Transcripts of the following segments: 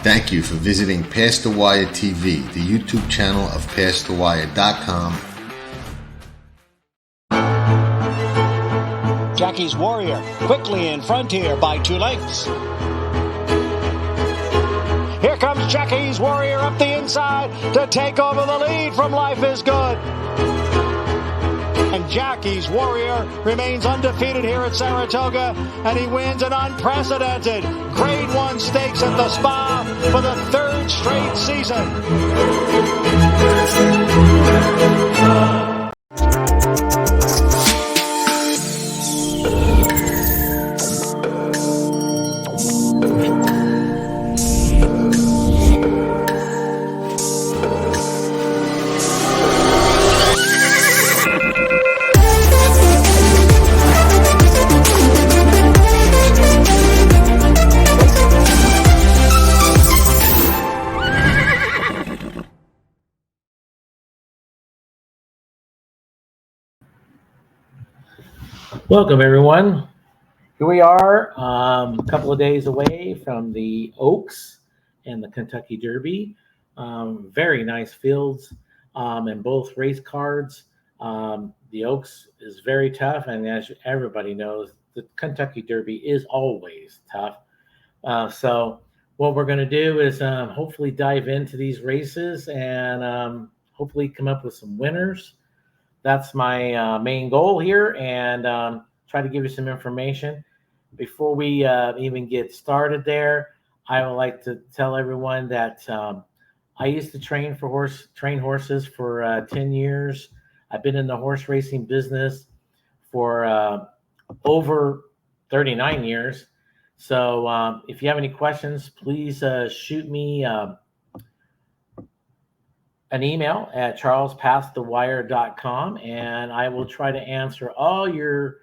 Thank you for visiting Past the Wire TV, the YouTube channel of PastTheWire.com. Jackie's Warrior quickly in front here by 2 lengths. Here comes Jackie's Warrior up the inside to take over the lead from Life is Good. And Jackie's Warrior remains undefeated here at Saratoga, and he wins an unprecedented Grade 1 stakes at the Spa for the 3rd straight season. Welcome, everyone. Here we are, a couple of days away from the Oaks and the Kentucky Derby. Very nice fields and both race cards. The Oaks is very tough, and as everybody knows, the Kentucky Derby is always tough. So what we're going to do is hopefully dive into these races and hopefully come up with some winners. That's my main goal here, and try to give you some information. Before we even get started there, I would like to tell everyone that I used to train horses for 10 years. I've been in the horse racing business for over 39 years. So if you have any questions, please shoot me an email at charlespastthewire.com, and I will try to answer all your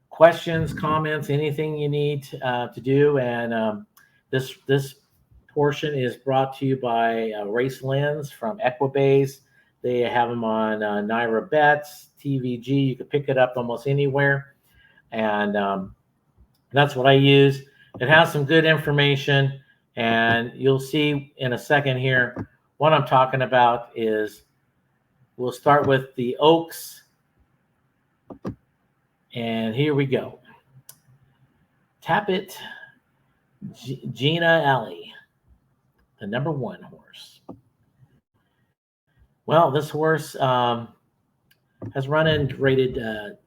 questions, comments, anything you need to do. And this portion is brought to you by Race Lens from Equibase. They have them on Naira Bets, TVG. You can pick it up almost anywhere, and that's what I use. It has some good information, and you'll see in a second here what I'm talking about. Is we'll start with the Oaks, and here we go. Tap It, Gina Alley, the number 1 horse. Well, this horse has run in rated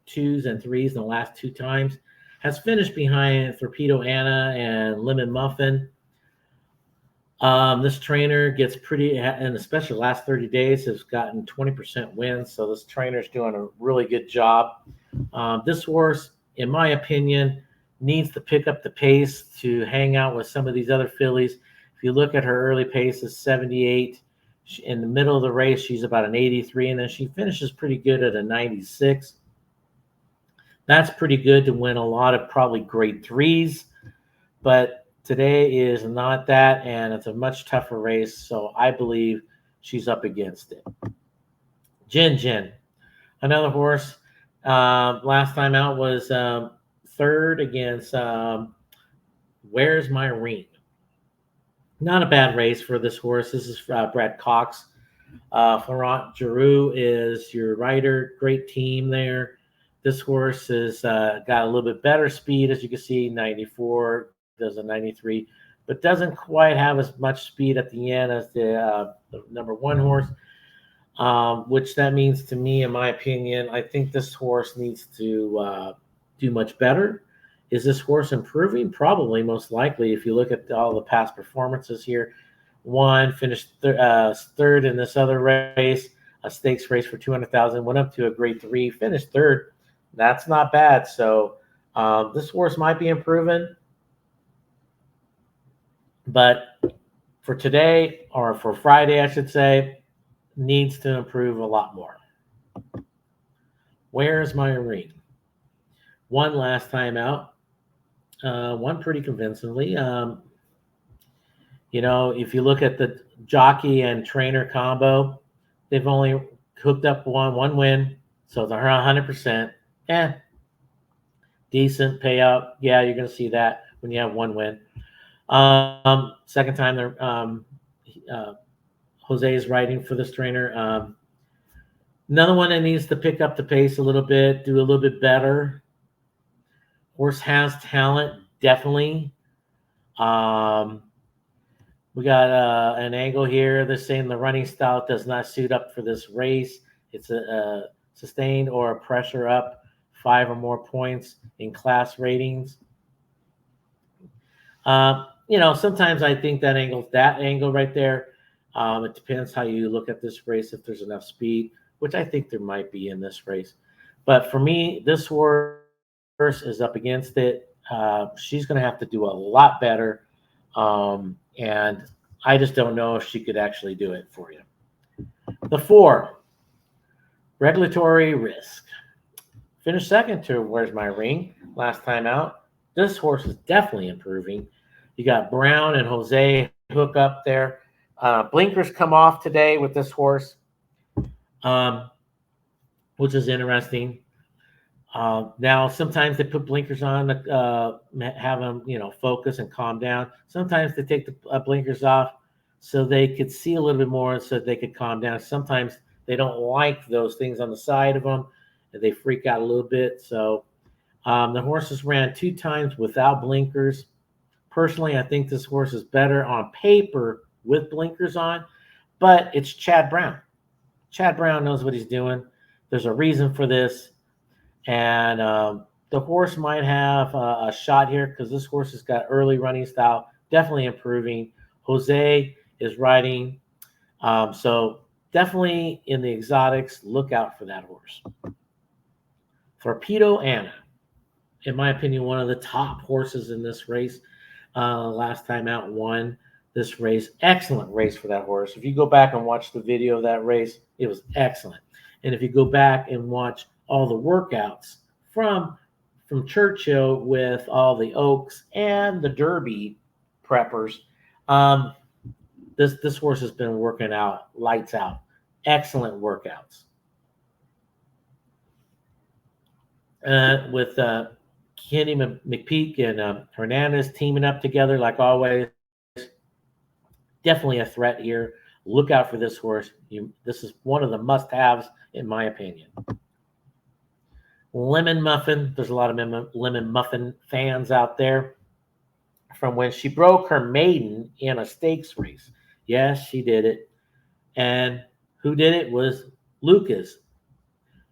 2s and 3s in the last 2 times. Has finished behind Torpedo Anna and Lemon Muffin. This trainer gets pretty, and especially the last 30 days, has gotten 20% wins. So this trainer's doing a really good job. This horse, in my opinion, needs to pick up the pace to hang out with some of these other fillies. If you look at her early pace, is 78. In the middle of the race, she's about an 83, and then she finishes pretty good at a 96. That's pretty good to win a lot of probably grade 3s, but today is not that, and it's a much tougher race, so I believe she's up against it. Jin, another horse. Last time out was 3rd against Where's My Ring. Not a bad race for this horse. This is Brad Cox. Florent Giroux is your rider. Great team there. This horse has got a little bit better speed, as you can see, 94. Does a 93, but doesn't quite have as much speed at the end as the number 1 horse, which that means to me, in my opinion, I think this horse needs to do much better. Is this horse improving? Probably, most likely. If you look at all the past performances here, finished 3rd in this other race, a stakes race for 200,000, went up to a grade 3, finished 3rd. That's not bad. So this horse might be improving. But for today, or for Friday, I should say, needs to improve a lot more. Where's My Ring? Won last time out. Won pretty convincingly. If you look at the jockey and trainer combo, they've only hooked up one win, so they're 100%. Decent payout. Yeah, you're going to see that when you have 1 win. Second time they're Jose is riding for this trainer. Another one that needs to pick up the pace a little bit, do a little bit better. Horse has talent, definitely. We got an angle here. They're saying the running style does not suit up for this race. It's a sustained or a pressure up 5 or more points in class ratings. Sometimes I think that angle right there. It depends how you look at this race, if there's enough speed, which I think there might be in this race. But for me, this horse is up against it. She's going to have to do a lot better. And I just don't know if she could actually do it for you. The 4, Regulatory Risk. Finished second to Where's My Ring last time out. This horse is definitely improving. You got Brown and Jose hook up there. Blinkers come off today with this horse, which is interesting. Now, sometimes they put blinkers on to have them, focus and calm down. Sometimes they take the blinkers off so they could see a little bit more, so they could calm down. Sometimes they don't like those things on the side of them, and they freak out a little bit. So the horses ran 2 times without blinkers. Personally, I think this horse is better on paper with blinkers on, but it's Chad Brown. Chad Brown knows what he's doing. There's a reason for this. And the horse might have a shot here because this horse has got early running style, definitely improving. Jose is riding. So definitely in the exotics, look out for that horse. Torpedo Anna, in my opinion, one of the top horses in this race. Last time out, won this race. Excellent race for that horse. If you go back and watch the video of that race, it was excellent. And if you go back and watch all the workouts from Churchill with all the Oaks and the Derby preppers, this horse has been working out lights out. Excellent workouts. With Kenny McPeak and Hernandez teaming up together like always. Definitely a threat here. Look out for this horse. This is one of the must-haves, in my opinion. Lemon Muffin. There's a lot of Lemon Muffin fans out there from when she broke her maiden in a stakes race. Yes, she did it. And who did it was Lucas.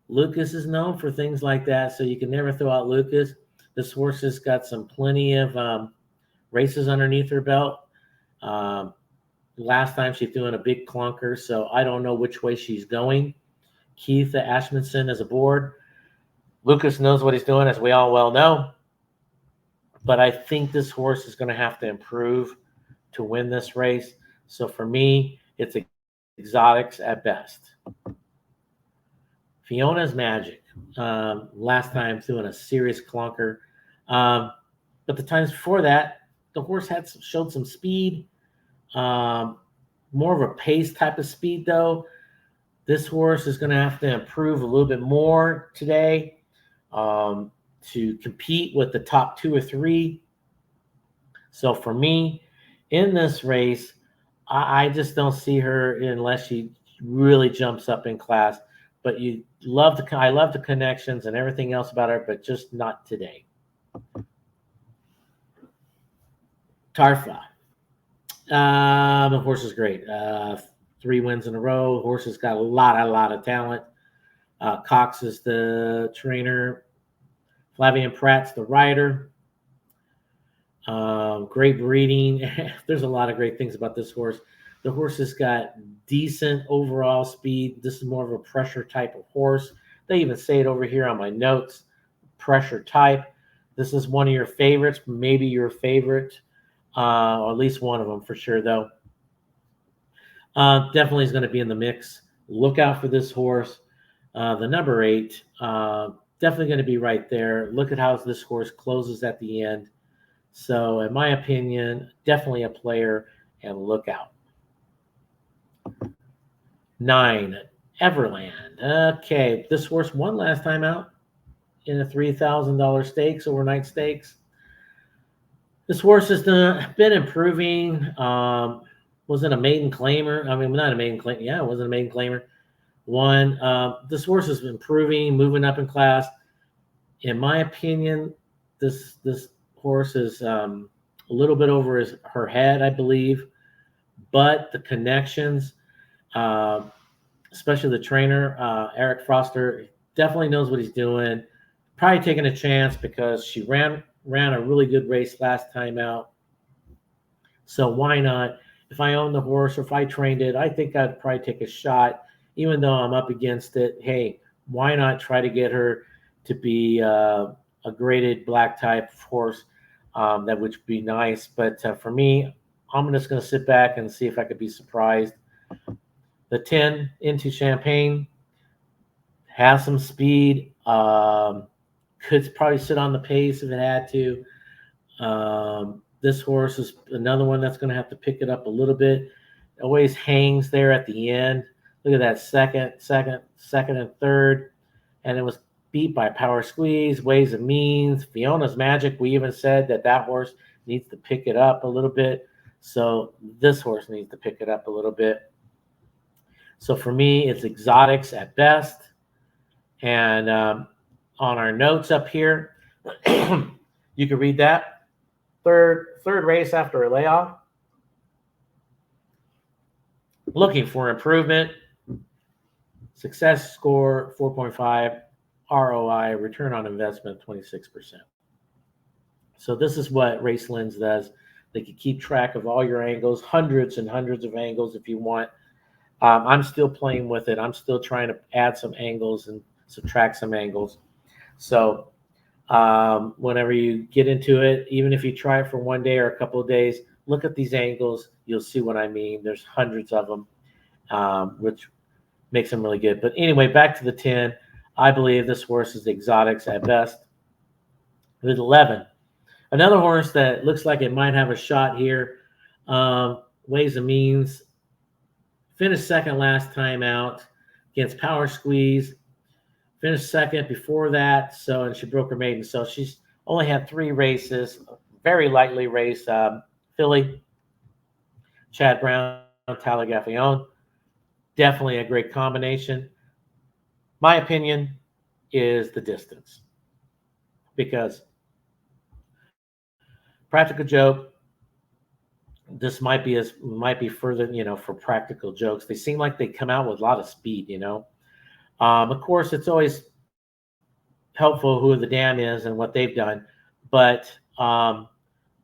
Lucas is known for things like that, so you can never throw out Lucas. This horse has got plenty of races underneath her belt. Last time she threw in a big clunker, so I don't know which way she's going. Keith Ashmanson is aboard. Lucas knows what he's doing, as we all well know. But I think this horse is going to have to improve to win this race. So for me, it's exotics at best. Fiona's Magic. Last time threw in a serious clunker. But the times before that, the horse showed some speed. More of a pace type of speed, though. This horse is going to have to improve a little bit more today to compete with the top 2 or 3. So for me, in this race, I just don't see her unless she really jumps up in class. But I love the connections and everything else about her, but just not today. Tarfa. The horse is great. 3 wins in a row. The horse has got a lot of talent. Cox is the trainer. Flavian Pratt's the rider. Great breeding. There's a lot of great things about this horse. The horse has got decent overall speed. This is more of a pressure type of horse. They even say it over here on my notes. Pressure type. This is one of your favorites, maybe your favorite. Or at least one of them for sure, though. Definitely is going to be in the mix. Look out for this horse. The number 8, definitely going to be right there. Look at how this horse closes at the end. So, in my opinion, definitely a player, and look out. 9, Everland. Okay, this horse won last time out in a $3,000 stakes, overnight stakes. This horse has been improving. Wasn't a maiden claimer. I mean, not a maiden claim. Yeah, it wasn't a maiden claimer. One. This horse is improving, moving up in class. In my opinion, this horse is a little bit over her head, I believe. But the connections, especially the trainer, Eric Foster, definitely knows what he's doing. Probably taking a chance because she ran a really good race last time out. So why not? If I owned the horse or if I trained it, I think I'd probably take a shot, even though I'm up against it. Hey, why not try to get her to be a graded black type horse? That would be nice. But for me, I'm just going to sit back and see if I could be surprised. The 10 into Champagne has some speed. Could probably sit on the pace if it had to. This horse is another one that's going to have to pick it up a little bit. It always hangs there at the end. Look at that second, and third. And it was beat by Power Squeeze, Ways and Means, Fiona's Magic. We even said that horse needs to pick it up a little bit. So this horse needs to pick it up a little bit. So for me, it's exotics at best. And on our notes up here, you can read that. Third race after a layoff. Looking for improvement. Success score 4.5. ROI, return on investment 26%. So this is what Race Lens does. They can keep track of all your angles, hundreds and hundreds of angles if you want. I'm still playing with it. I'm still trying to add some angles and subtract some angles. So whenever you get into it, even if you try it for one day or a couple of days, look at these angles. You'll see what I mean. There's hundreds of them, which makes them really good. But anyway, back to the 10. I believe this horse is exotics at best. With 11, another horse that looks like it might have a shot here. Ways and Means. Finished second last time out against Power Squeeze. Finished second before that, and she broke her maiden. So she's only had 3 races, very lightly raced. Filly, Chad Brown, Talagafion. Definitely a great combination. My opinion is the distance, because Practical Joke, this might be further, for practical jokes. They seem like they come out with a lot of speed, Of course, it's always helpful who the dam is and what they've done. But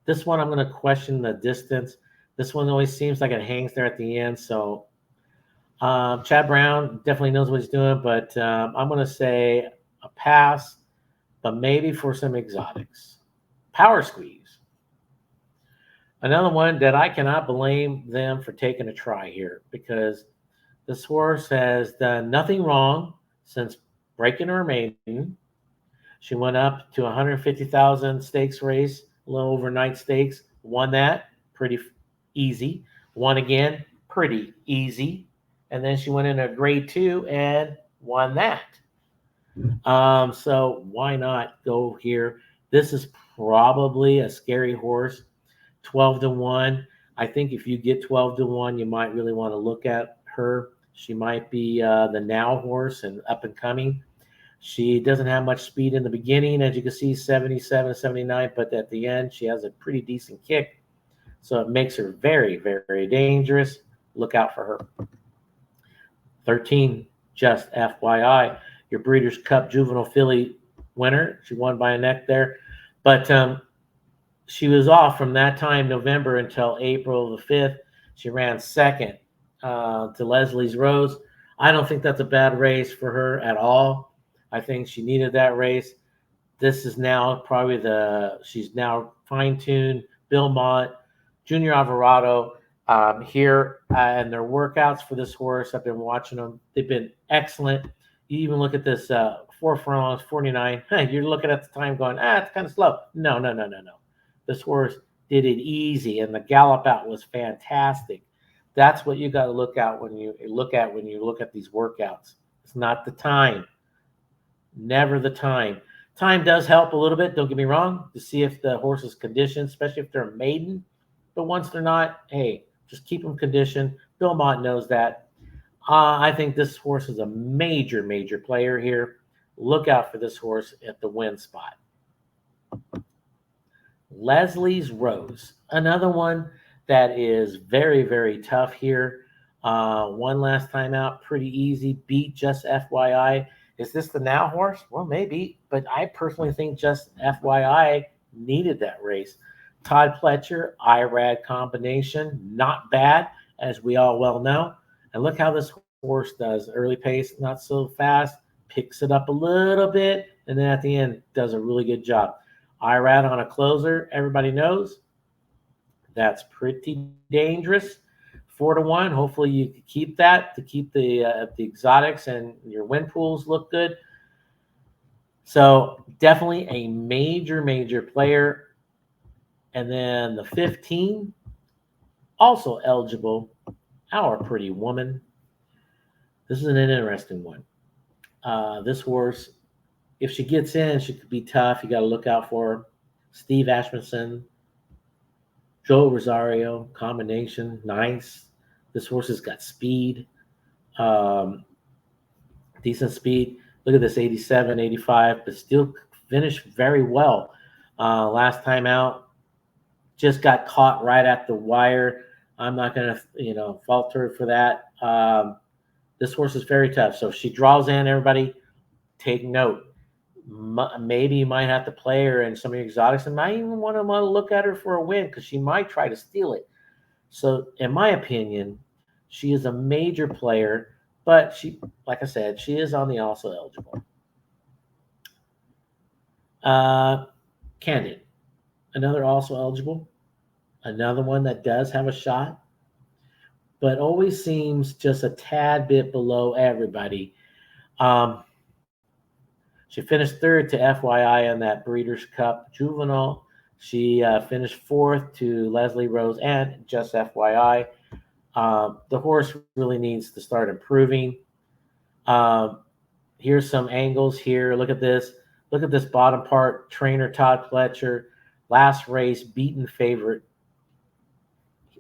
this one, I'm going to question the distance. This one always seems like it hangs there at the end. So Chad Brown definitely knows what he's doing. But I'm going to say a pass, but maybe for some exotics. Power Squeeze. Another one that I cannot blame them for taking a try here, because this horse has done nothing wrong since breaking her maiden. She went up to 150,000 stakes race, a little overnight stakes, won that pretty easy. Won again, pretty easy. And then she went in a grade 2 and won that. So why not go here? This is probably a scary horse. 12-1. I think if you get 12-1, you might really want to look at her. She might be the now horse and up and coming. She doesn't have much speed in the beginning, as you can see, 77, 79, but at the end, she has a pretty decent kick. So it makes her very, very dangerous. Look out for her. 13, just FYI, your Breeders' Cup Juvenile Filly winner. She won by a neck there. But she was off from that time, November, until April the 5th. She ran second to Leslie's Rose. I don't think that's a bad race for her at all. I think she needed that race. This is now probably she's now fine-tuned. Belmonte, Junior Alvarado here, and their workouts for this horse, I've been watching them. They've been excellent. You even look at this 4 furlongs, 49. You're looking at the time going, it's kind of slow. No. This horse did it easy, and the gallop out was fantastic. That's what you got to look at when you look at these workouts. It's not the time. Never the time. Time does help a little bit, don't get me wrong, to see if the horse is conditioned, especially if they're a maiden. But once they're not, hey, just keep them conditioned. Belmonte knows that. I think this horse is a major, major player here. Look out for this horse at the win spot. Leslie's Rose, another one that is very, very tough here. One last time out, pretty easy. Beat Just FYI. Is this the now horse? Well, maybe, but I personally think Just FYI needed that race. Todd Pletcher, IRAD combination, not bad, as we all well know. And look how this horse does. Early pace, not so fast, picks it up a little bit, and then at the end does a really good job. IRAD on a closer, everybody knows. That's pretty dangerous. 4-1. Hopefully you can keep that to keep the exotics and your win pools look good. So definitely a major, major player. And then the 15, also eligible, Our Pretty Woman. This is an interesting one. This horse, if she gets in, she could be tough. You got to look out for her. Steve Ashmanson, Joe Rosario, combination, nice. This horse has got speed, decent speed. Look at this, 87, 85, but still finished very well. Last time out, just got caught right at the wire. I'm not going to, fault her for that. This horse is very tough. So if she draws in, everybody take note. Maybe you might have to play her in some of your exotics and might even want to look at her for a win because she might try to steal it. So in my opinion, she is a major player, but she, like I said, she is on the also eligible. Candid, another also eligible, another one that does have a shot, but always seems just a tad bit below everybody. She finished third to FYI on that Breeders' Cup Juvenile. She finished fourth to Leslie Rose and Just FYI. The horse really needs to start improving. Here's some angles here. Look at this. Look at this bottom part. Trainer Todd Pletcher, last race, beaten favorite.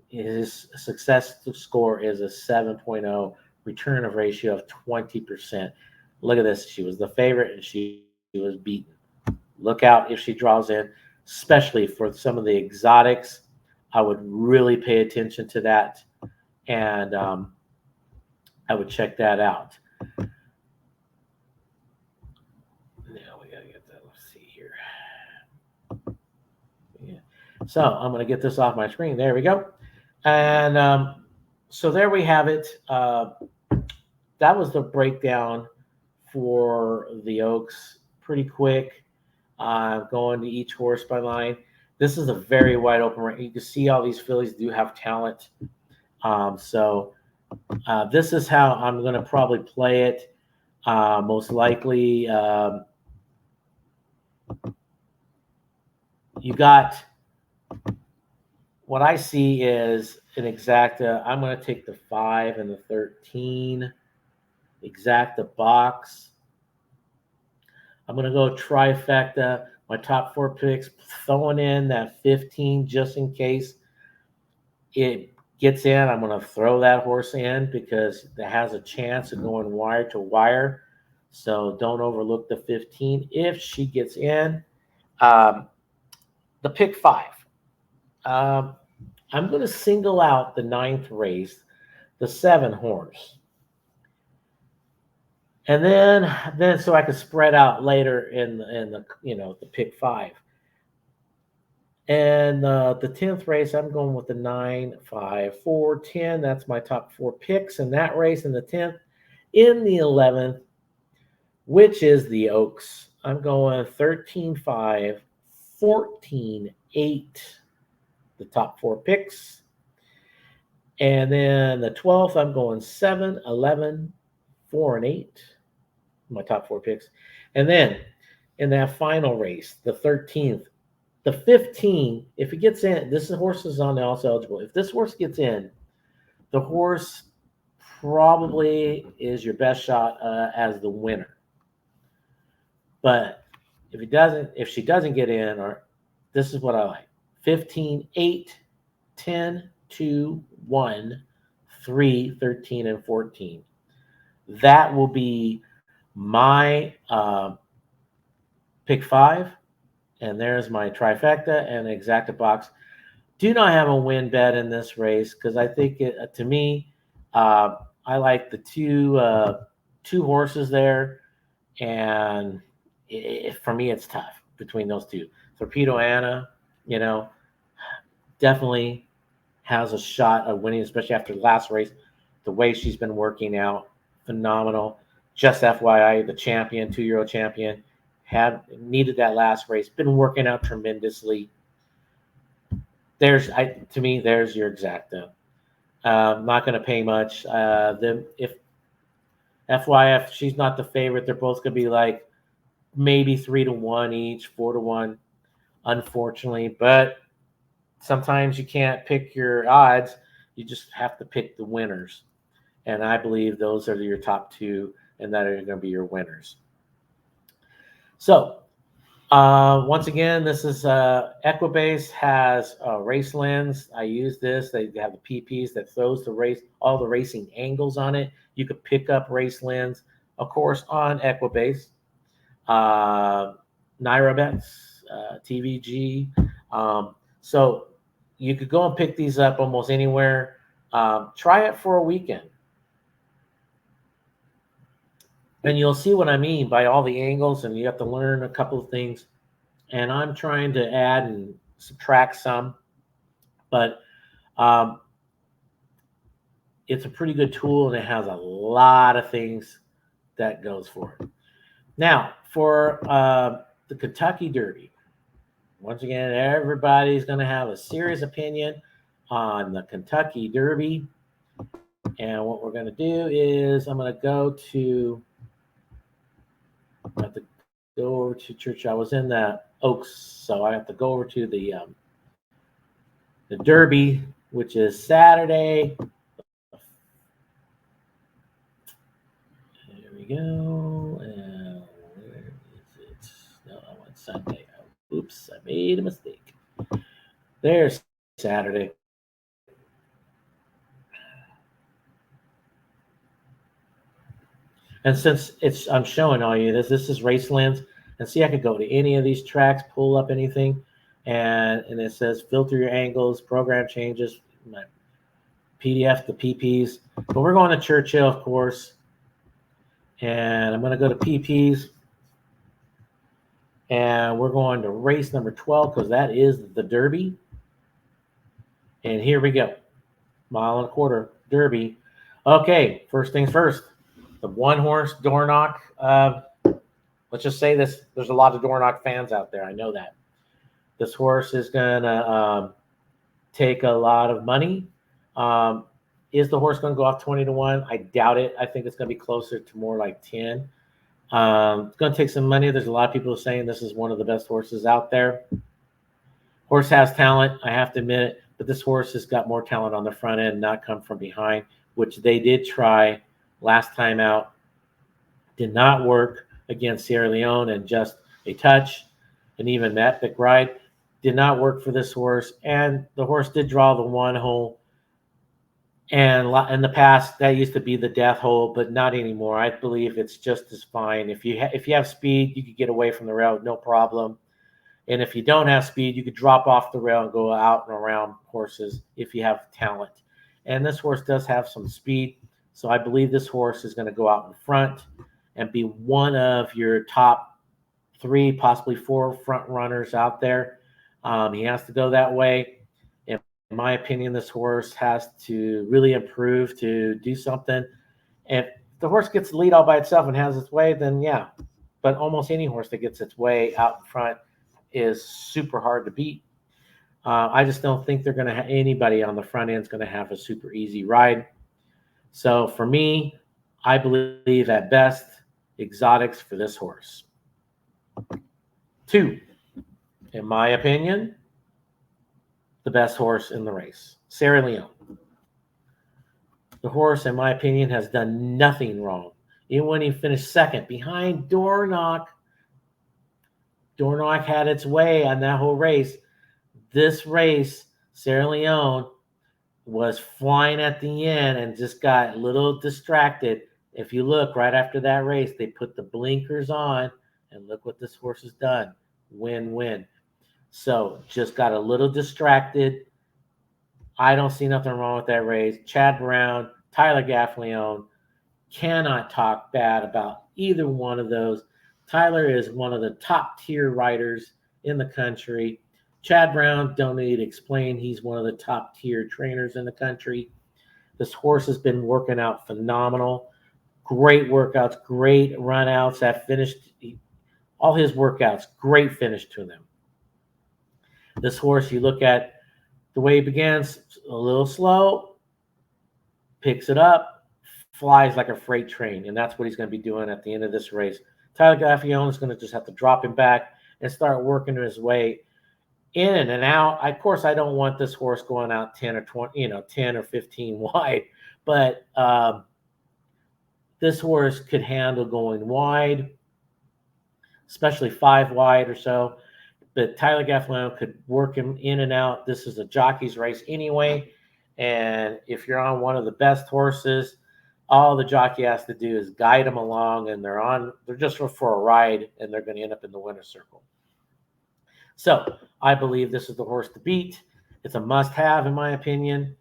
His success score is a 7.0, return of ratio of 20%. Look at this. She was the favorite, and she was beaten. Look out if she draws in, especially for some of the exotics. I would really pay attention to that, and I would check that out. Now we got to get that. Let's see here. Yeah. So I'm going to get this off my screen. There we go. And so there we have it. That was the breakdown for the Oaks. Pretty quick. Going to each horse by line. This is a very wide open range. You can see all these fillies do have talent. So this is how I'm going to probably play it. Most likely, you got what I see is an exacta. I'm going to take the 5 and the 13. Exacta box. I'm going to go trifecta. My top 4 picks, throwing in that 15 just in case it gets in. I'm going to throw that horse in because it has a chance of going wire to wire. So don't overlook the 15 if she gets in. The pick 5. I'm going to single out the 9th race, the 7 horse. And then so I could spread out later in the the pick 5. And the 10th race, I'm going with the 9, 5, 4, 10. That's my top 4 picks in that race. In the 10th, in the 11th, which is the Oaks, I'm going 13, 5, 14, 8, the top 4 picks. And then the 12th, I'm going 7, 11, 4, and 8. My top 4 picks. And then in that final race, the 13th, the 15, if it gets in, this horse is on the also eligible. If this horse gets in, the horse probably is your best shot as the winner. But if she doesn't get in, or this is what I like: 15, 8, 10, 2, 1, 3, 13, and 14. That will be my pick 5, and there's my trifecta and exacta box. Do not have a win bet in this race because I think to me, I like the two horses there, and for me, it's tough between those two. Torpedo Anna, definitely has a shot of winning, especially after the last race. The way she's been working out, phenomenal. Just FYI, the champion, 2-year-old champion, needed that last race. Been working out tremendously. To me, there's your exacta. Not going to pay much. If FYF, she's not the favorite. They're both going to be like maybe 3-1 each, 4-1, unfortunately. But sometimes you can't pick your odds. You just have to pick the winners. And I believe those are your top 2, and that are going to be your winners. So, once again, this is Equibase has a race lens. I use this. They have the PPs that throws all the racing angles on it. You could pick up race lens, of course, on Equibase. NairaBets, TVG. So you could go and pick these up almost anywhere. Try it for a weekend. And you'll see what I mean by all the angles, and you have to learn a couple of things. And I'm trying to add and subtract some, but it's a pretty good tool, and it has a lot of things that goes for it. Now, for the Kentucky Derby, once again, everybody's going to have a serious opinion on the Kentucky Derby. And what we're going to do is I'm going to go to church. I was in the Oaks, so I have to go over to the Derby, which is Saturday. There we go. And where is it? No, I want Sunday. Oops, I made a mistake. There's Saturday. And since I'm showing all you this is race lens, and see, I could go to any of these tracks, pull up anything, and it says filter your angles, program changes, my PDF, the PPs. But we're going to Churchill, of course, and I'm going to go to PPs, and we're going to race number 12 because that is the Derby. And here we go, 1.25 mile Derby. Okay, first things first. The 1-horse Dornoch. Let's just say this. There's a lot of Dornoch fans out there. I know that. This horse is going to take a lot of money. Is the horse going to go off 20-1? I doubt it. I think it's going to be closer to more like 10. It's going to take some money. There's a lot of people saying this is one of the best horses out there. Horse has talent. I have to admit it. But this horse has got more talent on the front end, not come from behind, which they did try last time out. Did not work against Sierra Leone, and just a touch, and even that big ride did not work for this horse. And the horse did draw the 1 hole, and in the past that used to be the death hole, but not anymore. I believe it's just as fine. If you have speed, you could get away from the rail, no problem. And if you don't have speed, you could drop off the rail and go out and around horses if you have talent. And this horse does have some speed. So I believe this horse is going to go out in front and be one of your top 3, possibly 4 front runners out there. He has to go that way. In my opinion, this horse has to really improve to do something. If the horse gets the lead all by itself and has its way, then yeah. But almost any horse that gets its way out in front is super hard to beat. I just don't think they're going to have anybody on the front end is going to have a super easy ride. So for me, I believe at best exotics for this horse. 2, in my opinion, the best horse in the race, Sierra Leone. The horse, in my opinion, has done nothing wrong. Even when he finished second behind Dornoch, Dornoch had its way on that whole race. This race, Sierra Leone was flying at the end and just got a little distracted. If you look right after that race, they put the blinkers on, and look what this horse has done. Win-win. So just got a little distracted. I don't see nothing wrong with that race. Chad Brown, Tyler Gaffleone, cannot talk bad about either one of those. Tyler is one of the top tier riders in the country. Chad Brown, don't need to explain. He's one of the top tier trainers in the country. This horse has been working out phenomenal. Great workouts, great run outs that finished all his workouts. Great finish to them. This horse, you look at the way he begins, a little slow, picks it up, flies like a freight train, and that's what he's going to be doing at the end of this race. Tyler Gaffleone is going to just have to drop him back and start working his way in and out. Of course, I don't want this horse going out 10 or 20, 10 or 15 wide, but this horse could handle going wide, especially 5 wide or so. But Tyler Gaffleone could work him in and out. This is a jockey's race anyway, and if you're on one of the best horses, all the jockey has to do is guide them along, and they're just for a ride, and they're going to end up in the winner's circle. So I believe this is the horse to beat. It's a must-have, in my opinion,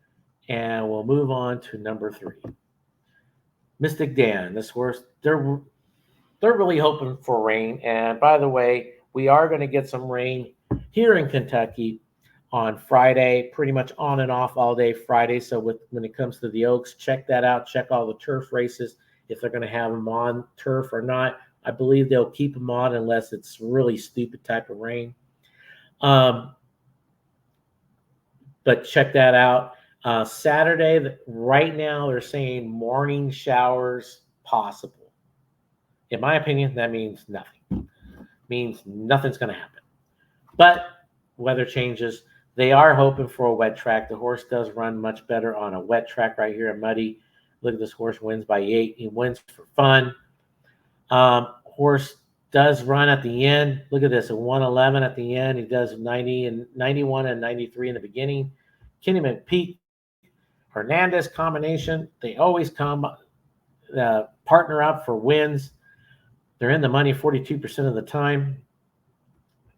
and we'll move on to number 3. Mystic Dan. This horse, they're really hoping for rain, and by the way, we are going to get some rain here in Kentucky on Friday, pretty much on and off all day Friday. So when it comes to the Oaks, check that out. Check all the turf races, if they're going to have them on turf or not. I believe they'll keep them on unless it's really stupid type of rain. But check that out. Saturday, right now, they're saying morning showers possible. In my opinion, that means nothing. Means nothing's going to happen. But weather changes. They are hoping for a wet track. The horse does run much better on a wet track right here at Muddy. Look at this horse, wins by 8. He wins for fun. Horse does run at the end. Look at this, a 111 at the end. He does 90 and 91 and 93 in the beginning. Kenny McPeak, Hernandez combination. They always come partner up for wins. They're in the money 42% of the time.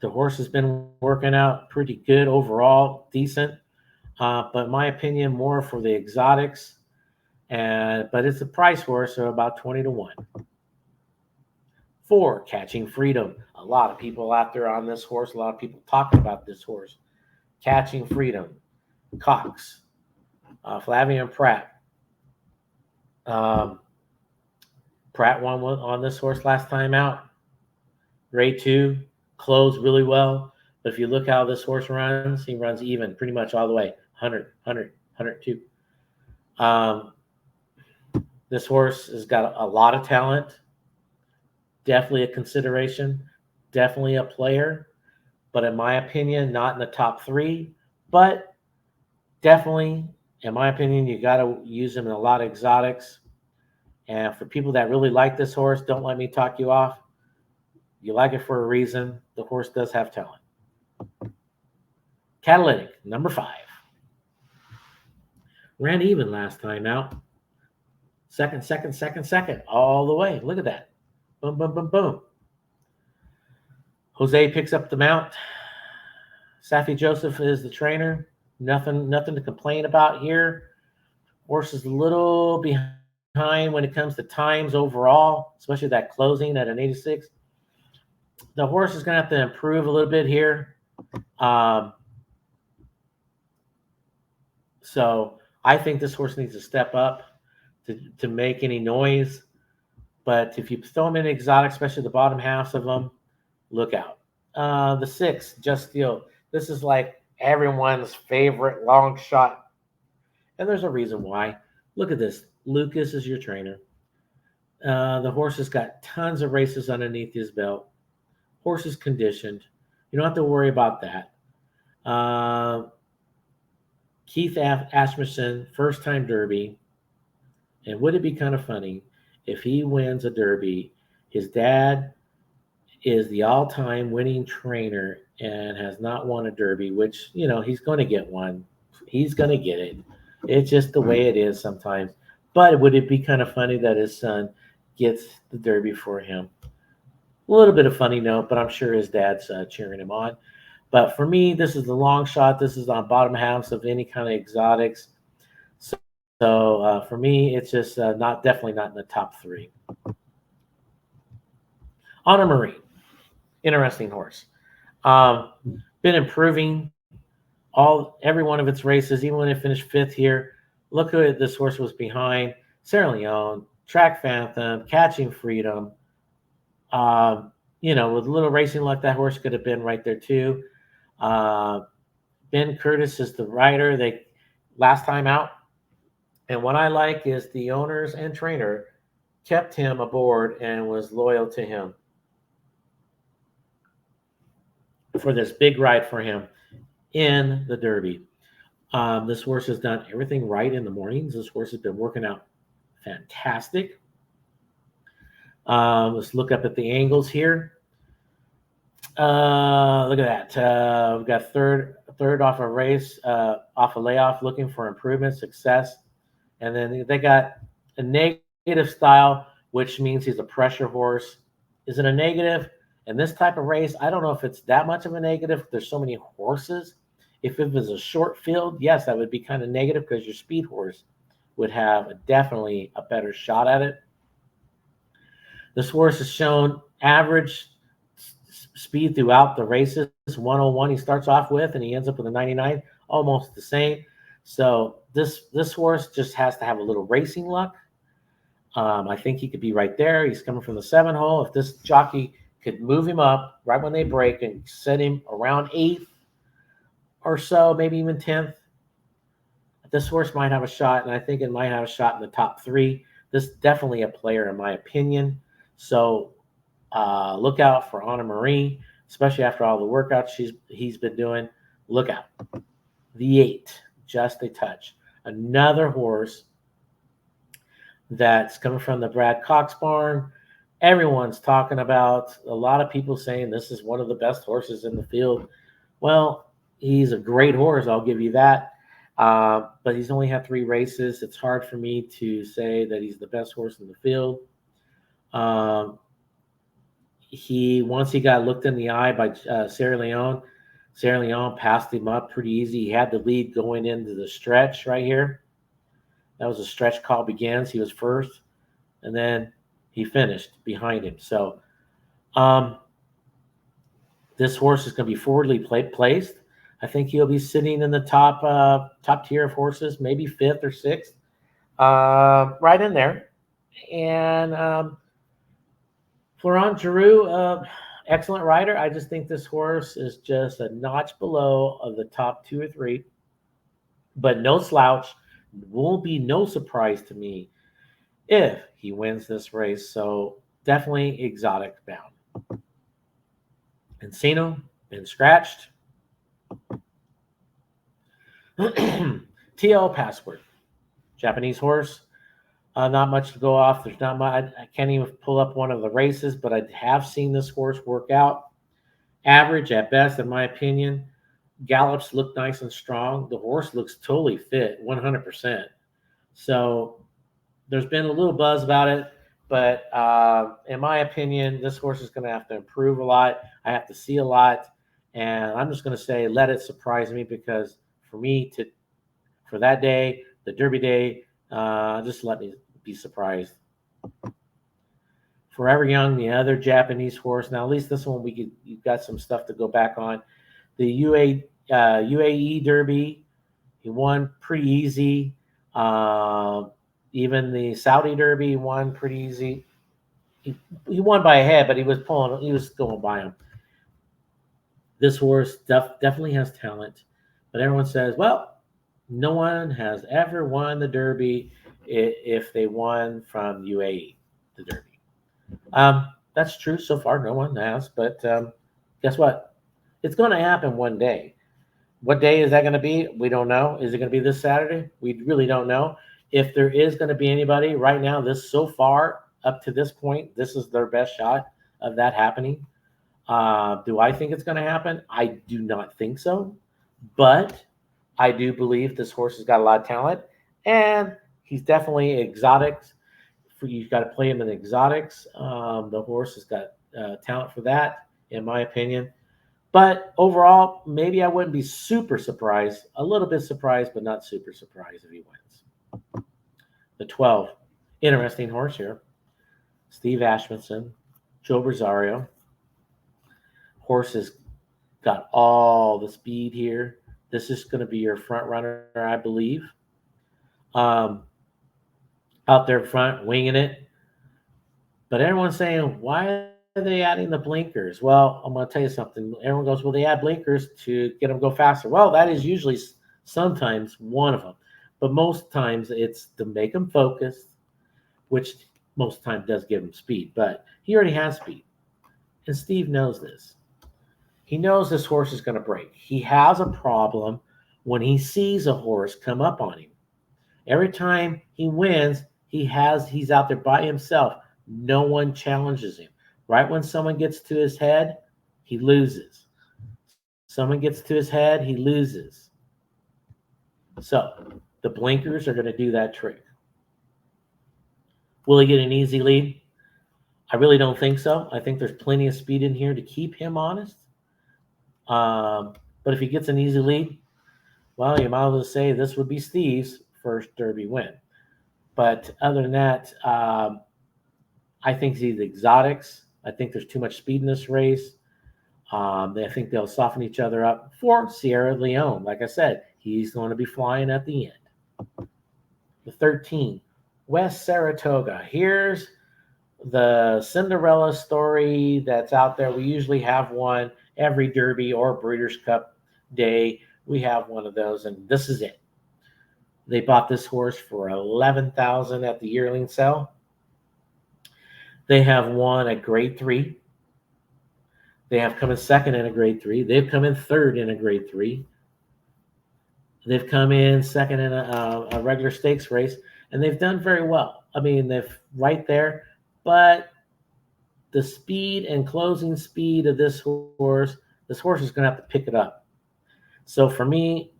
The horse has been working out pretty good overall, decent. But in my opinion, more for the exotics. But it's a price horse, so about 20 to 1. 4, Catching Freedom. A lot of people out there on this horse. A lot of people talking about this horse. Catching Freedom. Cox. Flavian Pratt. Pratt won on this horse last time out. Grade 2. Closed really well. But if you look how this horse runs, he runs even pretty much all the way. 100, 100, 102. This horse has got a lot of talent. Definitely a consideration. Definitely a player. But in my opinion, not in the top 3. But definitely, in my opinion, you got to use him in a lot of exotics. And for people that really like this horse, don't let me talk you off. You like it for a reason. The horse does have talent. Catalytic, number 5. Ran even last time out. Second, all the way. Look at that. Boom, boom, boom, boom. Jose picks up the mount. Safi Joseph is the trainer. Nothing to complain about here. Horse is a little behind when it comes to times overall, especially that closing at an 86. The horse is going to have to improve a little bit here. So I think this horse needs to step up to make any noise. But if you throw him in exotic, especially the bottom halves of them, look out. The 6, Just Steel. This is like everyone's favorite long shot. And there's a reason why. Look at this. Lucas is your trainer. The horse has got tons of races underneath his belt. Horse is conditioned. You don't have to worry about that. Keith Asmussen, first-time Derby. And would it be kind of funny if he wins a Derby, his dad is the all-time winning trainer and has not won a Derby, which, you know, he's going to get one. He's going to get it. It's just the way it is sometimes. But would it be kind of funny that his son gets the Derby for him? A little bit of funny note, but I'm sure his dad's cheering him on. But for me, this is the long shot. This is on bottom halves of any kind of exotics. So for me, it's just definitely not in the top 3. Honor Marine, interesting horse. Been improving every one of its races, even when it finished 5th here. Look who this horse was behind: Sierra Leone, Track Phantom, Catching Freedom. You know, with a little racing luck, that horse could have been right there too. Ben Curtis is the rider. They last time out. And what I like is the owners and trainer kept him aboard and was loyal to him for this big ride for him in the Derby. This horse has done everything right in the mornings. This horse has been working out fantastic. Let's look up at the angles here. Look at that. We've got third off a race, off a layoff, looking for improvement, success. And then they got a negative style, which means he's a pressure horse. Is it a negative? In this type of race, I don't know if it's that much of a negative. There's so many horses. If it was a short field, yes, that would be kind of negative because your speed horse would have definitely a better shot at it. This horse has shown average speed throughout the races. 101 he starts off with, and he ends up with a 99, almost the same. So this horse just has to have a little racing luck. I think he could be right there. He's coming from the 7 hole. If this jockey could move him up right when they break and set him around 8th or so, maybe even 10th, this horse might have a shot, and I think it might have a shot in the top 3. This is definitely a player, in my opinion. So look out for Honor Marie, especially after all the workouts he's been doing. Look out. The 8, just a touch. Another horse that's coming from the Brad Cox barn. Everyone's talking about, a lot of people saying this is one of the best horses in the field. Well, he's a great horse, I'll give you that. But he's only had 3 races. It's hard for me to say that he's the best horse in the field. Once he got looked in the eye by Sierra Leone passed him up pretty easy. He had the lead going into the stretch right here. That was a stretch call begins. He was first, and then he finished behind him. So this horse is going to be forwardly placed. I think he'll be sitting in the top tier of horses, maybe 5th or 6th, right in there. And Florent Giroux, excellent rider. I just think this horse is just a notch below of the top 2 or 3, but no slouch. Won't be no surprise to me if he wins this race. So definitely exotic bound. Encino, been scratched. TL Passport, Japanese horse. Not much to go off. There's not much. I can't even pull up one of the races, but I have seen this horse work out. Average at best, in my opinion. Gallops look nice and strong. The horse looks totally fit, 100%. So there's been a little buzz about it, but in my opinion, this horse is going to have to improve a lot. I have to see a lot, and I'm just going to say let it surprise me, because for that day, the Derby day, just let me be surprised. Forever Young, the other Japanese horse. Now, at least this one you've got some stuff to go back on. The UAE Derby, he won pretty easy. Even the Saudi Derby, he won pretty easy. He won by a head, but he was going by him. This horse definitely has talent, but everyone says, well, no one has ever won the Derby if they won from UAE, the Derby. That's true so far. No one has, but guess what? It's going to happen one day. What day is that going to be? We don't know. Is it going to be this Saturday? We really don't know. If there is going to be anybody right now, so far up to this point, this is their best shot of that happening. Do I think it's going to happen? I do not think so, but I do believe this horse has got a lot of talent, and he's definitely exotics. You've got to play him in exotics. The horse has got talent for that, in my opinion. But overall, maybe I wouldn't be super surprised. A little bit surprised, but not super surprised if he wins. The 12, interesting horse here. Steve Ashmanson, Joe Rosario. Horse has got all the speed here. This is going to be your front runner, I believe. Out there front, winging it. But everyone's saying, why are they adding the blinkers? Well, I'm going to tell you something. Everyone goes, well, they add blinkers to get them to go faster. Well, that is usually sometimes one of them. But most times it's to make them focused, which most time does give him speed. But he already has speed. And Steve knows this. He knows this horse is going to break. He has a problem when he sees a horse come up on him. Every time he wins, he's out there by himself. No one challenges him. Right when someone gets to his head, he loses. Someone gets to his head, he loses. So the blinkers are going to do that trick. Will he get an easy lead? I really don't think so. I think there's plenty of speed in here to keep him honest. But if he gets an easy lead, well, you might as well say this would be Steve's first Derby win. But other than that, I think he's exotics. I think there's too much speed in this race. I think they'll soften each other up for Sierra Leone. Like I said, he's going to be flying at the end. The 13, West Saratoga. Here's the Cinderella story that's out there. We usually have one every Derby or Breeders' Cup day. We have one of those, and this is it. They bought this horse for $11,000 at the yearling sale. They have won a Grade 3. They have come in second in a Grade 3. They've come in third in a Grade 3. They've come in second in a regular stakes race, and they've done very well. I mean, they're right there, but the speed and closing speed of this horse is going to have to pick it up. So for me,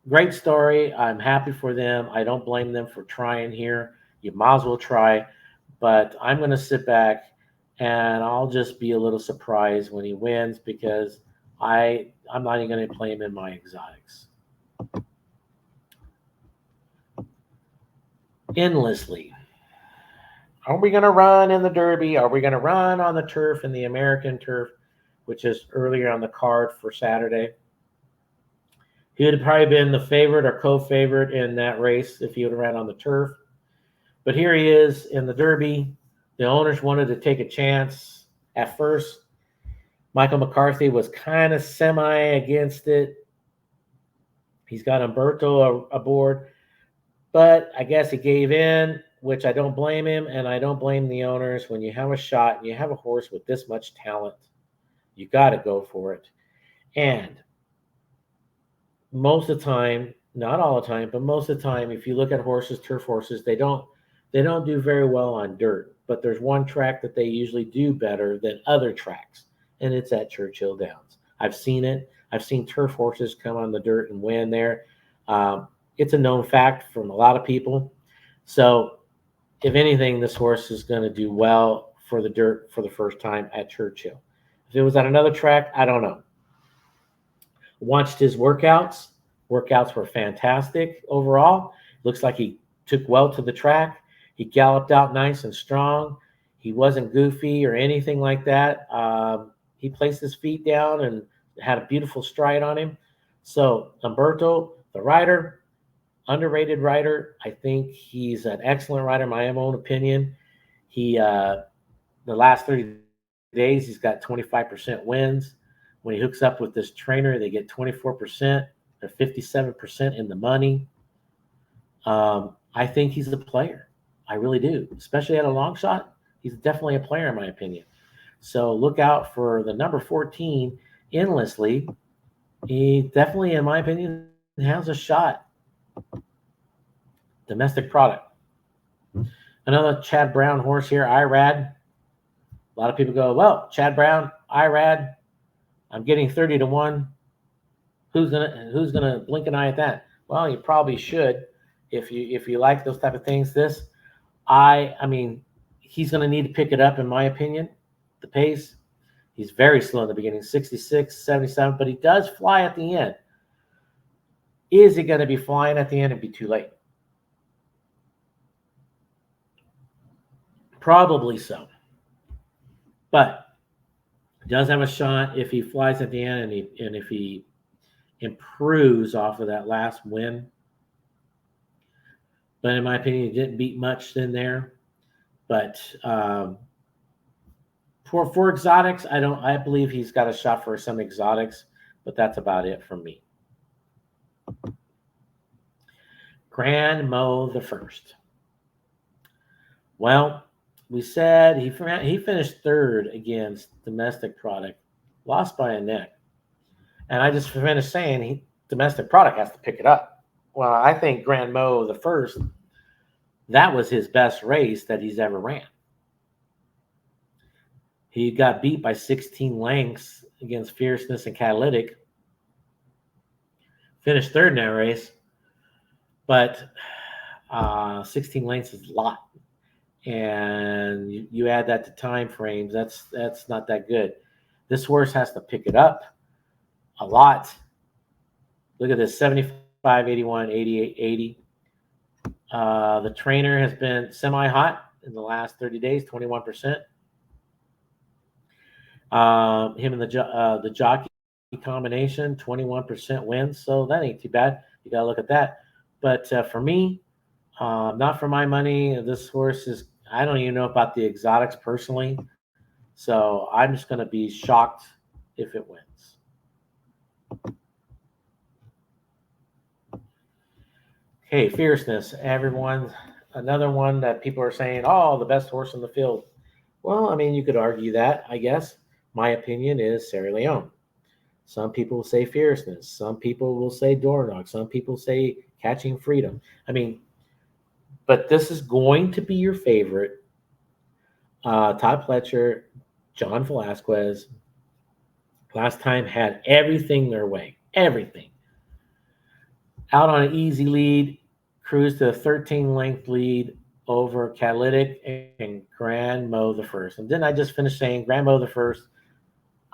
great story. I'm happy for them. I don't blame them for trying here. You might as well try. But I'm going to sit back and I'll just be a little surprised when he wins because I'm not even going to play him in my exotics. Endlessly. Are we going to run in the Derby? Are we going to run on the turf, in the American turf, which is earlier on the card for Saturday? He would have probably been the favorite or co-favorite in that race if he would have ran on the turf. But here he is in the Derby. The owners wanted to take a chance. At first, Michael McCarthy was kind of semi against it. He's got Umberto aboard. But I guess he gave in, which I don't blame him, and I don't blame the owners. When you have a shot and you have a horse with this much talent, you got to go for it. And most of the time, not all the time, but most of the time, if you look at horses, turf horses, they don't do very well on dirt. But there's one track that they usually do better than other tracks, and it's at Churchill Downs. I've seen it. I've seen turf horses come on the dirt and win there. It's a known fact from a lot of people. So if anything, this horse is going to do well for the dirt for the first time at Churchill. If it was at another track, I don't know. Watched his workouts. Workouts were fantastic overall. Looks like he took well to the track. He galloped out nice and strong. He wasn't goofy or anything like that. He placed his feet down and had a beautiful stride on him. So Umberto, the rider, underrated rider. I think he's an excellent rider, in my own opinion. He the last 30 days, he's got 25% wins. When he hooks up with this trainer, they get 24%. They're 57% in the money. I think he's a player. I really do, especially at a long shot. He's definitely a player, in my opinion. So look out for the number 14, Endlessly. He definitely, in my opinion, has a shot. Domestic product. Another Chad Brown horse here, Irad. A lot of people go, well, Chad Brown, IRAD, I'm getting 30 to 1. Who's gonna blink an eye at that? Well, you probably should if you like those type of things. I mean, he's gonna need to pick it up, in my opinion. The pace. He's very slow in the beginning, 66, 77, but he does fly at the end. Is he going to be flying at the end and be too late? Probably so. But he does have a shot if he flies at the end and if he improves off of that last win. But in my opinion, he didn't beat much in there. But for exotics, I believe he's got a shot for some exotics, but that's about it from me. Grand Mo the First. Well, we said he finished third against domestic product, lost by a neck. And I just finished saying domestic product has to pick it up. Well, I think Grand Mo the First, that was his best race that he's ever ran. He got beat by 16 lengths against Fierceness and Catalytic. Finished third in that race. But 16 lengths is a lot. And you add that to time frames, that's not that good. This horse has to pick it up a lot. Look at this, 75, 81, 88, 80. The trainer has been semi-hot in the last 30 days, 21%. Him and the jockey combination, 21% wins, so that ain't too bad. You got to look at that. But for me, not for my money, this horse is, I don't even know about the exotics personally, so I'm just going to be shocked if it wins. Okay, Fierceness, everyone. Another one that people are saying, oh, the best horse in the field. Well, I mean, you could argue that, I guess. My opinion is Sierra Leone. Some people will say Fierceness. Some people will say Dornoch. Some people say Catching Freedom. I mean, but this is going to be your favorite. Todd Pletcher, John Velasquez, last time had everything their way. Everything. Out on an easy lead, cruised to a 13-length lead over Catalytic and Grand Mo the First. And didn't I just finish saying Grand Mo the First?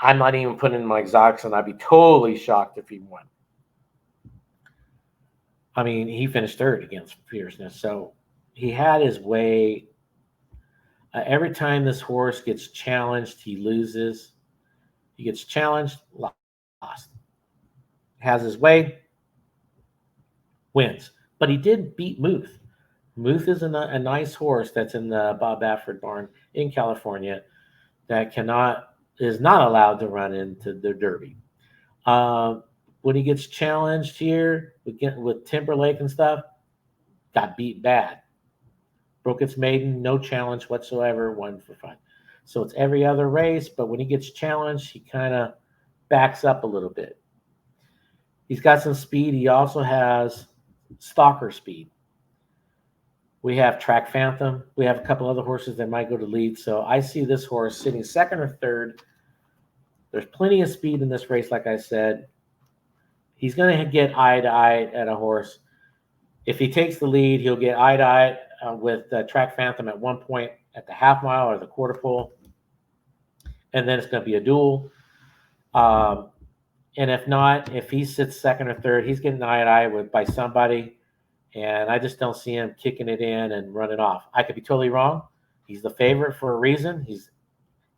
I'm not even putting in my exotics, and I'd be totally shocked if he won. I mean, he finished third against Fierceness, so he had his way. Every time this horse gets challenged, he loses. He gets challenged, lost. Has his way, wins. But he did beat Muth. Muth is a nice horse that's in the Bob Baffert barn in California that is not allowed to run into the Derby. When he gets challenged here with Timberlake and stuff, got beat bad. Broke its maiden, no challenge whatsoever, won for fun. So it's every other race, but when he gets challenged, he kind of backs up a little bit. He's got some speed. He also has stalker speed. We have Track Phantom. We have a couple other horses that might go to lead. So I see this horse sitting second or third. There's plenty of speed in this race, like I said. He's going to get eye-to-eye at a horse. If he takes the lead, he'll get eye-to-eye with Track Phantom at one point at the half mile or the quarter pole. And then it's going to be a duel. And if not, if he sits second or third, he's getting eye-to-eye by somebody. And I just don't see him kicking it in and running off. I could be totally wrong. He's the favorite for a reason.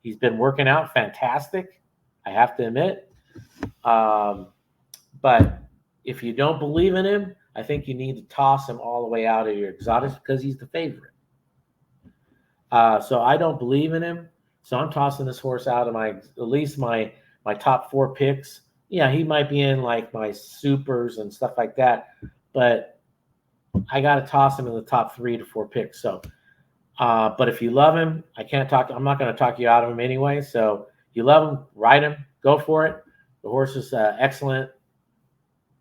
He's been working out fantastic, I have to admit. But if you don't believe in him, I think you need to toss him all the way out of your exotics because he's the favorite. So I don't believe in him. So I'm tossing this horse out of at least my top 4 picks. Yeah, he might be in like my supers and stuff like that, but I got to toss him in the top 3 to 4 picks. So, but if you love him, I'm not going to talk you out of him anyway. So you love him, ride him, go for it. The horse is excellent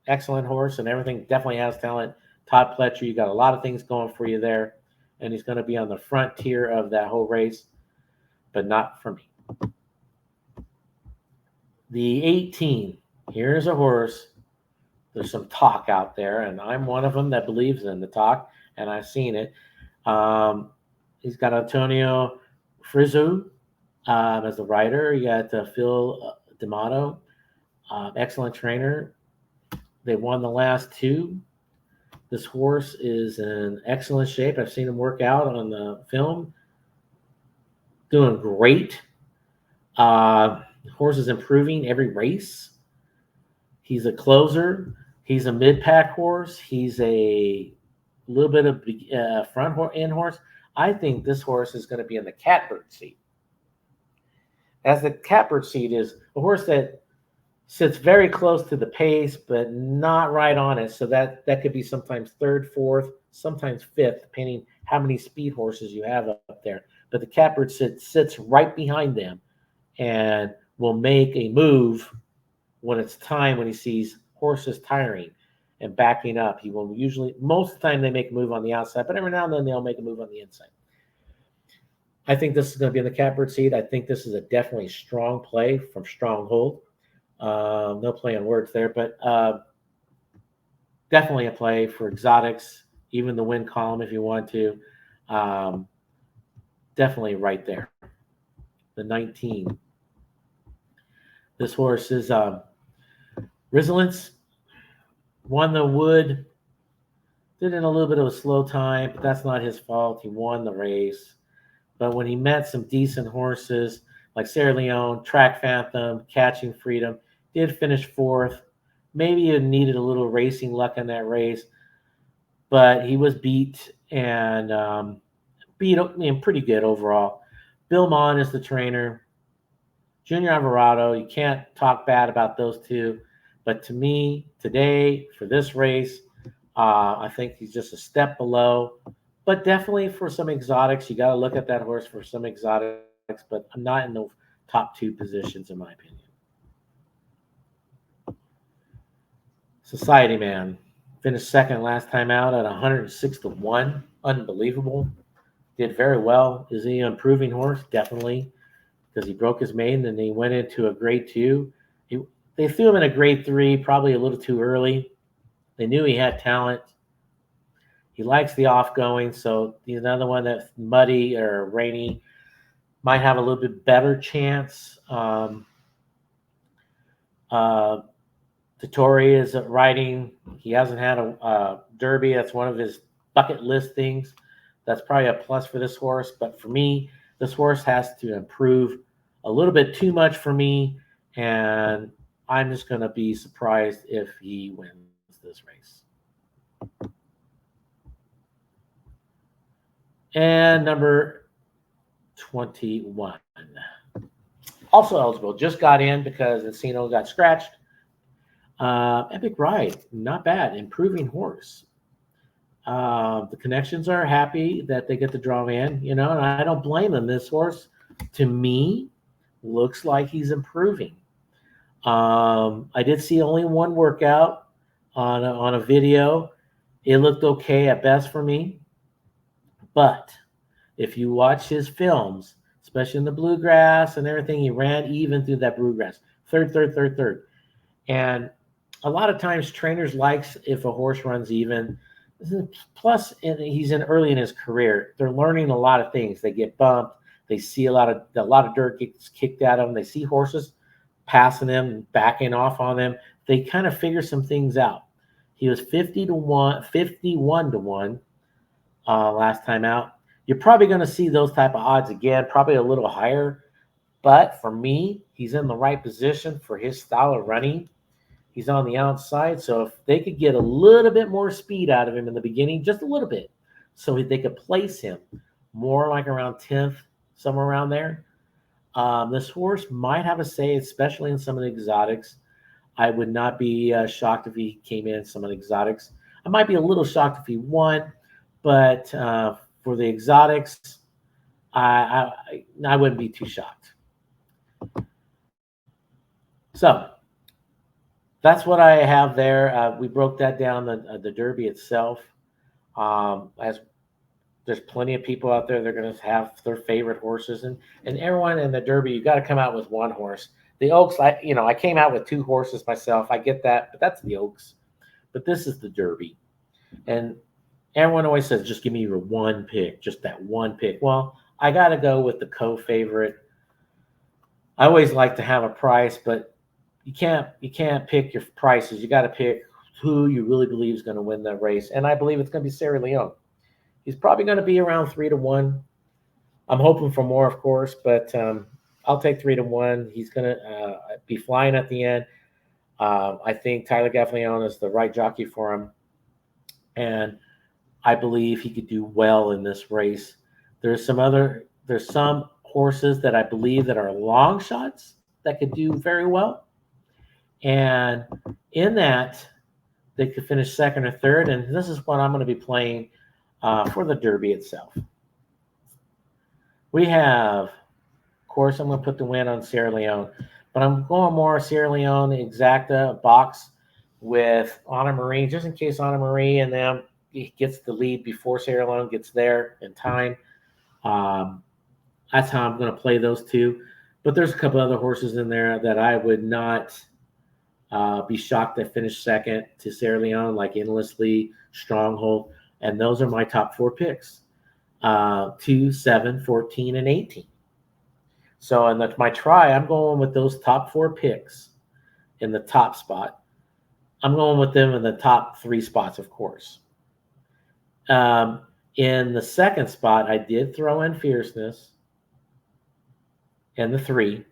horse and everything. Definitely has talent. Todd Pletcher, you got a lot of things going for you there, and he's going to be on the front tier of that whole race, but not for me. The 18. Here's a horse. There's some talk out there, and I'm one of them that believes in the talk, and I've seen it. He's got Antonio Frizzo as the rider. You got Phil D'Amato, excellent trainer. They won the last two. This horse is in excellent shape. I've seen him work out on the film. Doing great. The horse is improving every race. He's a closer. He's a mid-pack horse. He's a little bit of front end horse. I think this horse is going to be in the catbird seat. As the catbird seat is a horse that sits very close to the pace, but not right on it. So that could be sometimes third, fourth, sometimes fifth, depending how many speed horses you have up there. But the catbird sits right behind them and will make a move when it's time, when he sees horses tiring and backing up. He will usually, most of the time they make a move on the outside, but every now and then they'll make a move on the inside. I think this is going to be in the catbird seat. I think this is a definitely strong play from Stronghold. No play on words there, but definitely a play for exotics, even the win column if you want to. Definitely right there. The 19. This horse is Resilience. Won the Wood. Did it in a little bit of a slow time, but that's not his fault. He won the race. But when he met some decent horses like Sierra Leone, Track Phantom, Catching Freedom, did finish fourth. Maybe he needed a little racing luck in that race, but he was beat and beat pretty good overall. Belmonte is the trainer. Junior Alvarado, you can't talk bad about those two. But to me, today, for this race, I think he's just a step below. But definitely for some exotics, you got to look at that horse for some exotics. But I'm not in the top two positions, in my opinion. Society Man finished second last time out at 106-1. Unbelievable. Did very well. Is he an improving horse? Definitely. Because he broke his maiden and he went into a grade 2. They threw him in a grade 3, probably a little too early. They knew he had talent. He likes the off-going, so he's another one that's muddy or rainy. Might have a little bit better chance. Tattori is riding. He hasn't had a derby. That's one of his bucket list things. That's probably a plus for this horse. But for me, this horse has to improve a little bit too much for me, and I'm just going to be surprised if he wins this race. And number 21. Also eligible. Just got in because Encino got scratched. Epic Ride. Not bad. Improving horse. The connections are happy that they get to draw in, and I don't blame them. This horse, to me, looks like he's improving. I did see only one workout on a video. It looked okay at best for me. But if you watch his films, especially in the bluegrass and everything, he ran even through that bluegrass. Third. And a lot of times trainers likes if a horse runs even. Plus, he's early in his career. They're learning a lot of things. They get bumped. They see a lot of dirt gets kicked at them. They see horses passing them and backing off on them. They kind of figure some things out. He was 51-1 last time out. You're probably going to see those type of odds again, probably a little higher. But for me, he's in the right position for his style of running. He's on the outside, so if they could get a little bit more speed out of him in the beginning, just a little bit, so they could place him more like around 10th, somewhere around there, this horse might have a say, especially in some of the exotics. I would not be shocked if he came in some of the exotics. I might be a little shocked if he won, but for the exotics, I wouldn't be too shocked. So that's what I have there. We broke that down, the Derby itself. As there's plenty of people out there, they're going to have their favorite horses. And everyone in the Derby, you got to come out with one horse The Oaks, I came out with 2 horses myself. I get that, but that's the Oaks. But this is the Derby. And everyone always says, just give me your one pick, just that one pick. Well, I got to go with the co-favorite. I always like to have a price, but you can't pick your prices. You got to pick who you really believe is going to win that race. And I believe it's going to be Sierra Leone. He's probably going to be around 3-1. I'm hoping for more, of course, but I'll take 3-1. He's going to be flying at the end. I think Tyler Gaffalione is the right jockey for him, and I believe he could do well in this race. There's some horses that I believe that are long shots that could do very well, and in that they could finish second or third. And this is what I'm going to be playing for the Derby itself. We have, of course, I'm going to put the win on Sierra Leone, but I'm going more Sierra Leone exacta box with Anna Marie, just in case Anna Marie and them gets the lead before Sierra Leone gets there in time. That's how I'm going to play those two. But there's a couple other horses in there that I would not be shocked to finish second to Sierra Leone, like Endlessly, Stronghold, and those are my top 4 picks. 2, 7, 14, and 18. So, and that's my try. I'm going with those top 4 picks in the top spot. I'm going with them in the top 3 spots, of course. In the second spot, I did throw in Fierceness in the 3.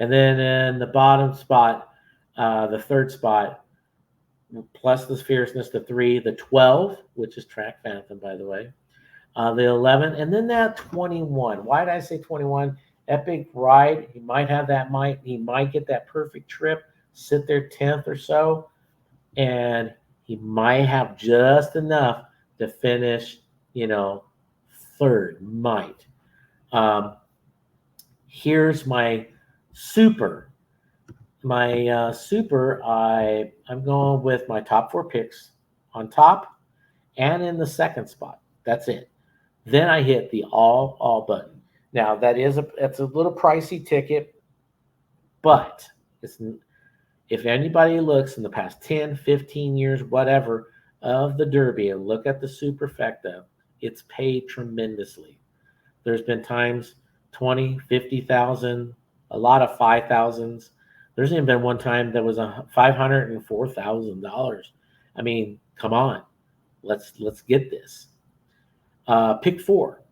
And then in the bottom spot, the third spot, plus the Fierceness, the 3, the 12, which is Track Phantom, by the way, the 11, and then that 21. Why did I say 21? Epic Ride. He might have that. He might get that perfect trip, sit there 10th or so, and he might have just enough to finish, third. Might. Here's my super. My super, I'm going with my top 4 picks on top and in the second spot. That's it. Then I hit the all button. Now it's a little pricey ticket, but if anybody looks in the past 10, 15 years, whatever, of the Derby and look at the superfecta, it's paid tremendously. There's been times 20, 50,000, a lot of 5,000s. There's even been one time that was $504,000. I mean, come on, let's get this. Pick 4.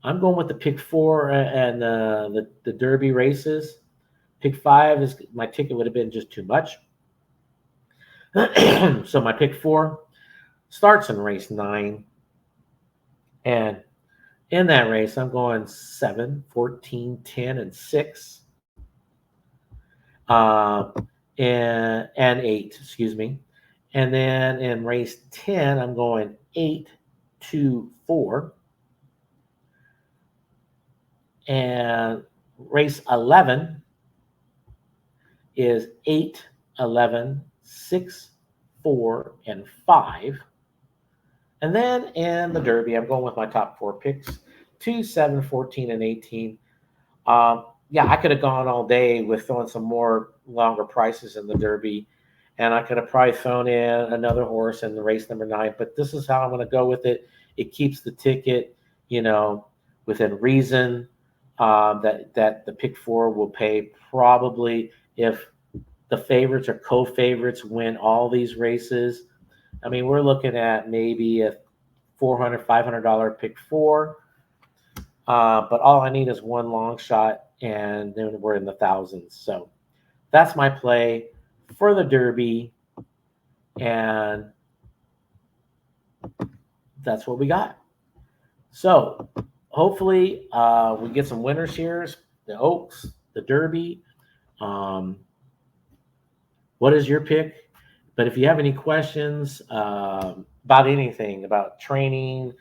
I'm going with the pick 4 and the Derby races. Pick 5 is my ticket would have been just too much. So my pick 4 starts in race 9, and in that race I'm going 7, 14, 10, and 6. And 8, excuse me. And then in race 10, I'm going 8, 2, 4. And race 11 is 8, 11, 6, 4, and 5. And then in the Derby, I'm going with my top 4 picks, 2, 7, 14, and 18. Yeah, I could have gone all day with throwing some more longer prices in the Derby, and I could have probably thrown in another horse in the race number 9, but this is how I'm going to go with it. It keeps the ticket, within reason, that the pick 4 will pay probably if the favorites or co-favorites win all these races. I mean, we're looking at maybe a $400, $500 pick 4, but all I need is one long shot, and then we're in the thousands. So that's my play for the Derby, and that's what we got. So hopefully we get some winners here. The Oaks, the Derby. What is your pick? But if you have any questions about anything, about training,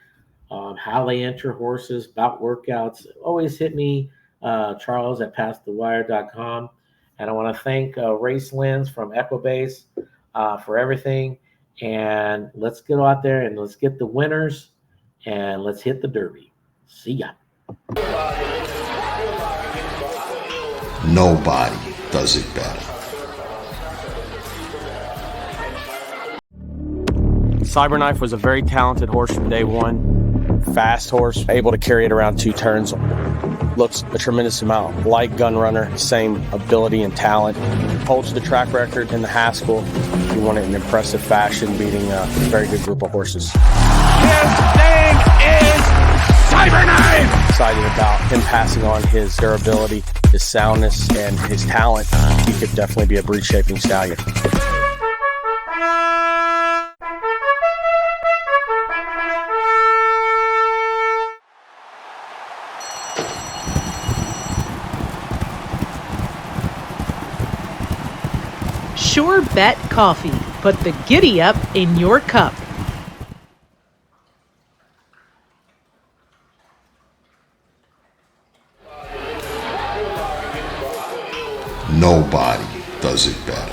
how they enter horses, about workouts, always hit me, Charles at PassTheWire.com. And I want to thank Race Lens from Equibase for everything. And let's get out there and let's get the winners and let's hit the Derby. See ya. Nobody does it better. Cyberknife was a very talented horse from day one. Fast horse, able to carry it around 2 turns. Looks a tremendous amount like Gunrunner, same ability and talent. Holds the track record in the Haskell. He won it in impressive fashion, beating a very good group of horses. His name is Cyberknife! Excited about him passing on his durability, his soundness, and his talent. He could definitely be a breed-shaping stallion. Sure Bet Coffee. Put the giddy up in your cup. Nobody does it better.